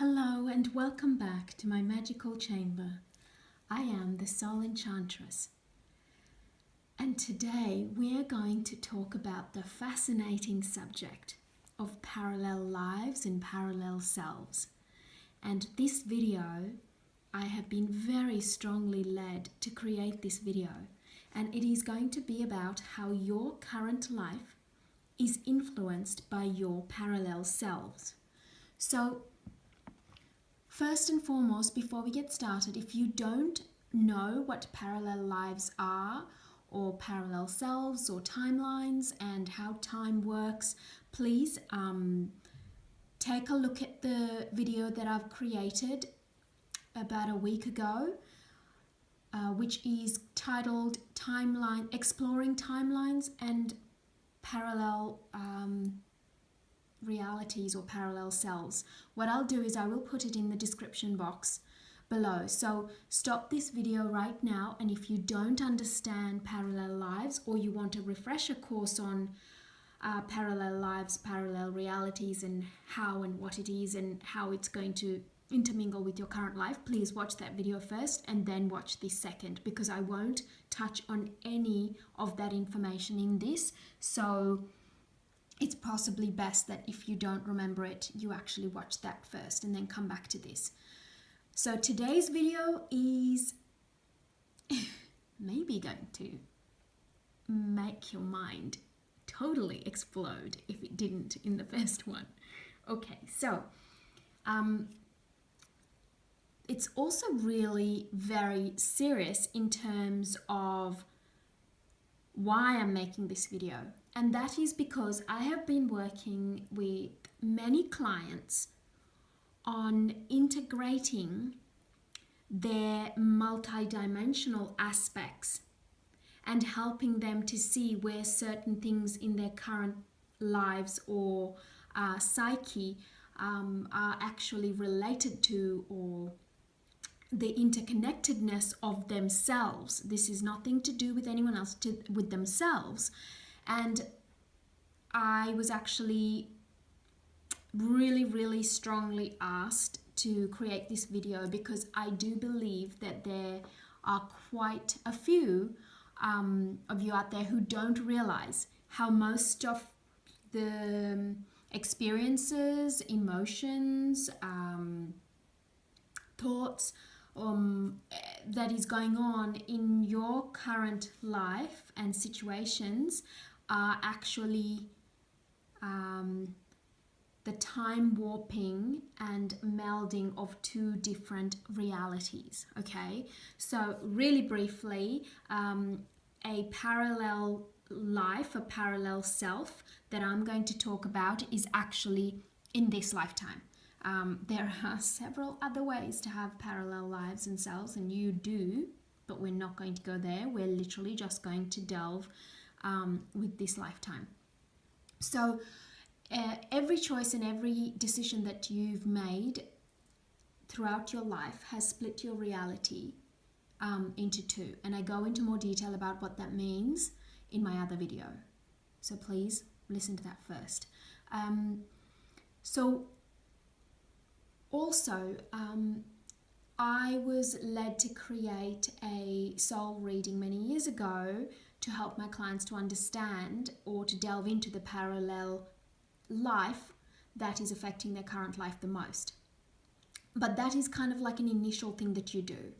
Hello and welcome back to my magical chamber. I am the Soul Enchantress, and today we are going to talk about the fascinating subject of parallel lives and parallel selves. And this video, I have been very strongly led to create this video, and it is going to be about how your current life is influenced by your parallel selves. So first and foremost, before we get started, if you don't know what parallel lives are, or parallel selves, or timelines, and how time works, please take a look at the video that I've created about a week ago, which is titled Exploring Timelines and Parallel Realities or Parallel Selves. What I'll do is I will put it in the description box below. So stop this video right now, and if you don't understand parallel lives, or you want a refresher course on parallel lives, parallel realities, and how and what it is and how it's going to intermingle with your current life, please watch that video first and then watch this second, because I won't touch on any of that information in this. So it's possibly best that if you don't remember it, you actually watch that first and then come back to this. So today's video is maybe going to make your mind totally explode if it didn't in the first one. Okay, so it's also really very serious in terms of why I'm making this video. And that is because I have been working with many clients on integrating their multidimensional aspects and helping them to see where certain things in their current lives or psyche are actually related to, or the interconnectedness of themselves. This is nothing to do with anyone else, with themselves. And I was actually really strongly asked to create this video because I do believe that there are quite a few of you out there who don't realize how most of the experiences, emotions, thoughts that is going on in your current life and situations are actually the time warping and melding of two different realities. Okay, so really briefly, a parallel life, a parallel self that I'm going to talk about is actually in this lifetime. There are several other ways to have parallel lives and selves, and you do, but we're not going to go there. We're literally just going to delve with this lifetime. So every choice and every decision that you've made throughout your life has split your reality into two. And I go into more detail about what that means in my other video. So please listen to that first. Also, I was led to create a soul reading many years ago to help my clients to understand or to delve into the parallel life that is affecting their current life the most. But that is kind of like an initial thing that you do.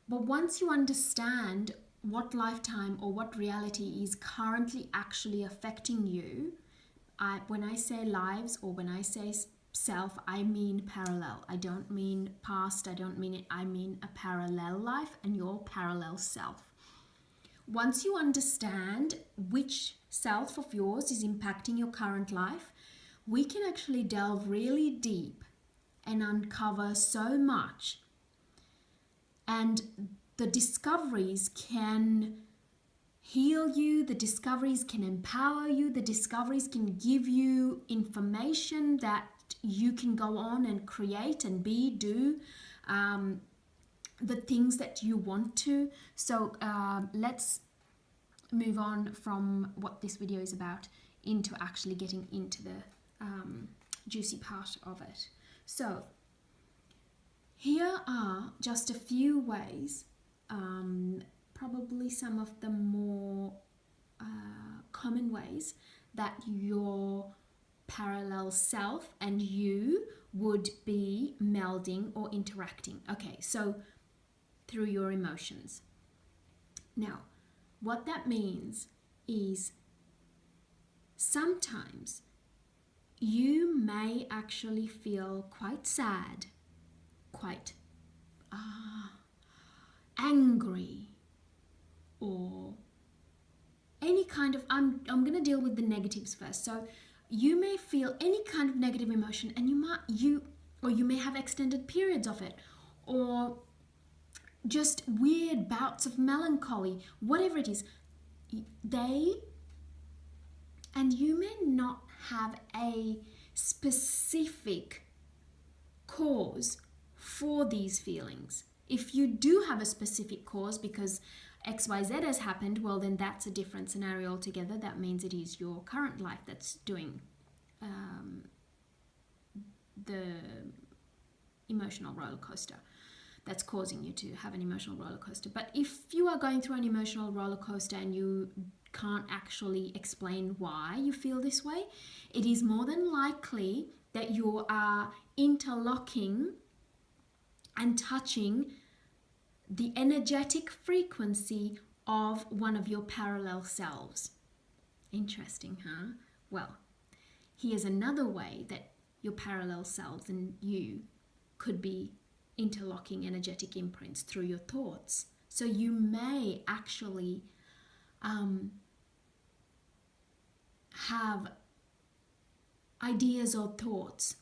But once you understand what lifetime or what reality is currently actually affecting you, when I say lives or when I say self, I mean parallel. I don't mean past, I don't mean it, I mean a parallel life and your parallel self. Once you understand which self of yours is impacting your current life, we can actually delve really deep and uncover so much. And the discoveries can heal you, the discoveries can empower you, the discoveries can give you information that you can go on and create and do the things that you want to. So let's move on from what this video is about into actually getting into the juicy part of it. So here are just a few ways, probably some of the more common ways that your parallel self and you would be melding or interacting. Okay, so through your emotions. Now, what that means is sometimes you may actually feel quite sad, quite angry, or any kind of, I'm going to deal with the negatives first. So you may feel any kind of negative emotion, and you may have extended periods of it, or just weird bouts of melancholy, whatever it is. And you may not have a specific cause for these feelings. If you do have a specific cause because XYZ has happened, well, then that's a different scenario altogether. That means it is your current life that's doing the emotional roller coaster, that's causing you to have an emotional roller coaster. But if you are going through an emotional roller coaster and you can't actually explain why you feel this way, it is more than likely that you are interlocking and touching the energetic frequency of one of your parallel selves. Interesting, huh? Well, here's another way that your parallel selves and you could be interlocking energetic imprints through your thoughts. So you may actually have ideas or thoughts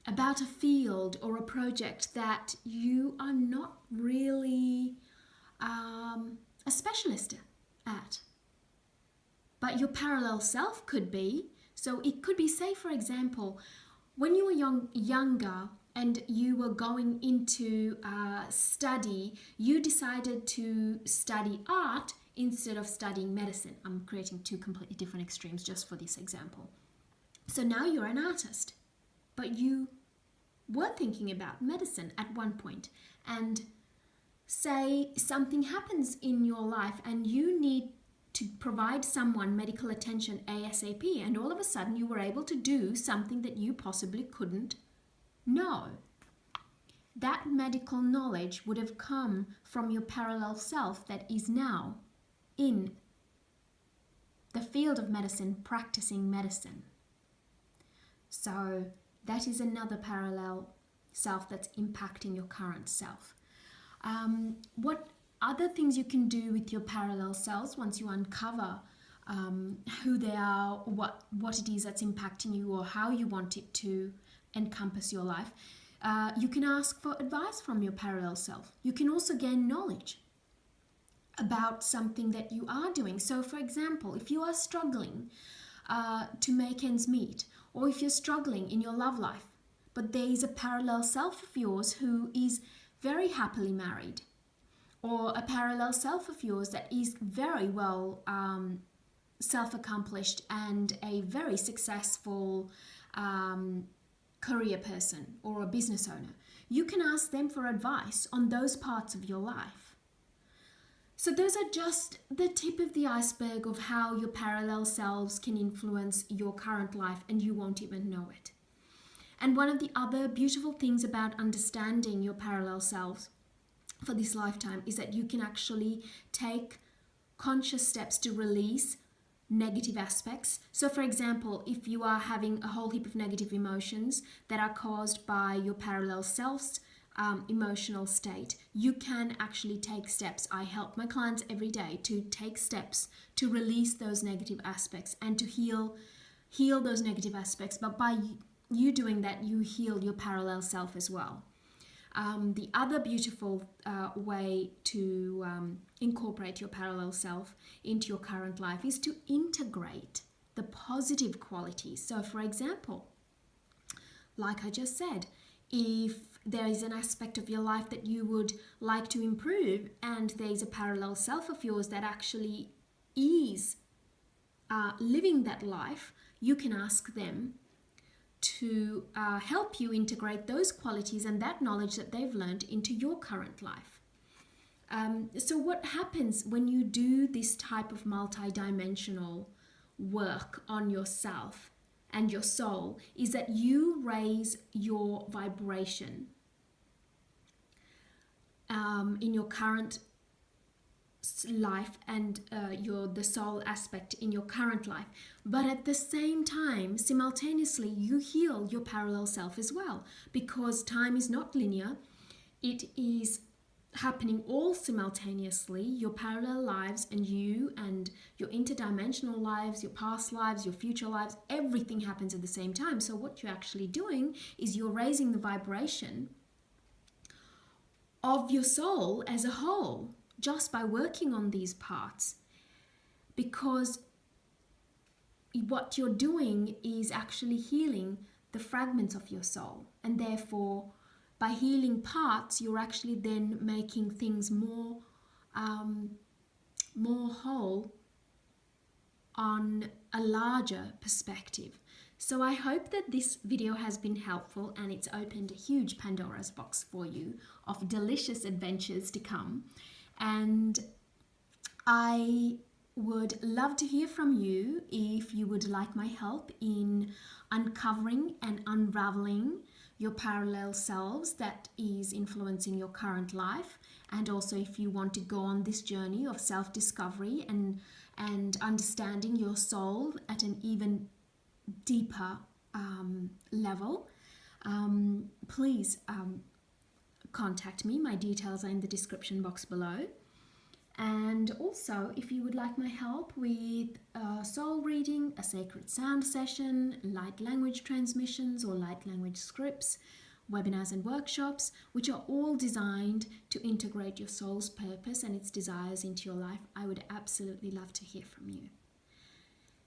about a field or a project that you are not really a specialist at, but your parallel self could be. So it could be, say for example, when you were younger and you were going into study, you decided to study art instead of studying medicine. I'm creating two completely different extremes just for this example. So now you're an artist, but you were thinking about medicine at one point, and say something happens in your life and you need to provide someone medical attention ASAP, and all of a sudden you were able to do something that you possibly couldn't know. That medical knowledge would have come from your parallel self that is now in the field of medicine, practicing medicine. So that is another parallel self that's impacting your current self. What other things you can do with your parallel selves once you uncover who they are, what it is that's impacting you, or how you want it to encompass your life? You can ask for advice from your parallel self. You can also gain knowledge about something that you are doing. So for example, if you are struggling to make ends meet, or if you're struggling in your love life, but there is a parallel self of yours who is very happily married, or a parallel self of yours that is very well self-accomplished and a very successful career person or a business owner, you can ask them for advice on those parts of your life. So those are just the tip of the iceberg of how your parallel selves can influence your current life and you won't even know it. And one of the other beautiful things about understanding your parallel selves for this lifetime is that you can actually take conscious steps to release negative aspects. So for example, if you are having a whole heap of negative emotions that are caused by your parallel self's emotional state, you can actually take steps. I help my clients every day to take steps to release those negative aspects and to heal those negative aspects. But by you doing that, you heal your parallel self as well. The other beautiful way to incorporate your parallel self into your current life is to integrate the positive qualities. So for example, like I just said, if there is an aspect of your life that you would like to improve and there is a parallel self of yours that actually is living that life, you can ask them to help you integrate those qualities and that knowledge that they've learned into your current life. So what happens when you do this type of multi-dimensional work on yourself and your soul is that you raise your vibration in your current life and the soul aspect in your current life, but at the same time simultaneously you heal your parallel self as well, because time is not linear. It is happening all simultaneously. Your parallel lives and you and your interdimensional lives, your past lives, your future lives, everything happens at the same time. So what you're actually doing is you're raising the vibration of your soul as a whole just by working on these parts, because what you're doing is actually healing the fragments of your soul, and therefore by healing parts you're actually then making things more whole on a larger perspective. So I hope that this video has been helpful and it's opened a huge Pandora's box for you of delicious adventures to come. And I would love to hear from you if you would like my help in uncovering and unraveling your parallel selves that is influencing your current life, and also if you want to go on this journey of self-discovery and understanding your soul at an even deeper level, please contact me. My details are in the description box below. And also, if you would like my help with soul reading, a sacred sound session, light language transmissions or light language scripts, webinars and workshops, which are all designed to integrate your soul's purpose and its desires into your life, I would absolutely love to hear from you.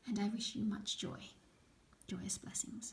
And I wish you much joy. Joyous blessings.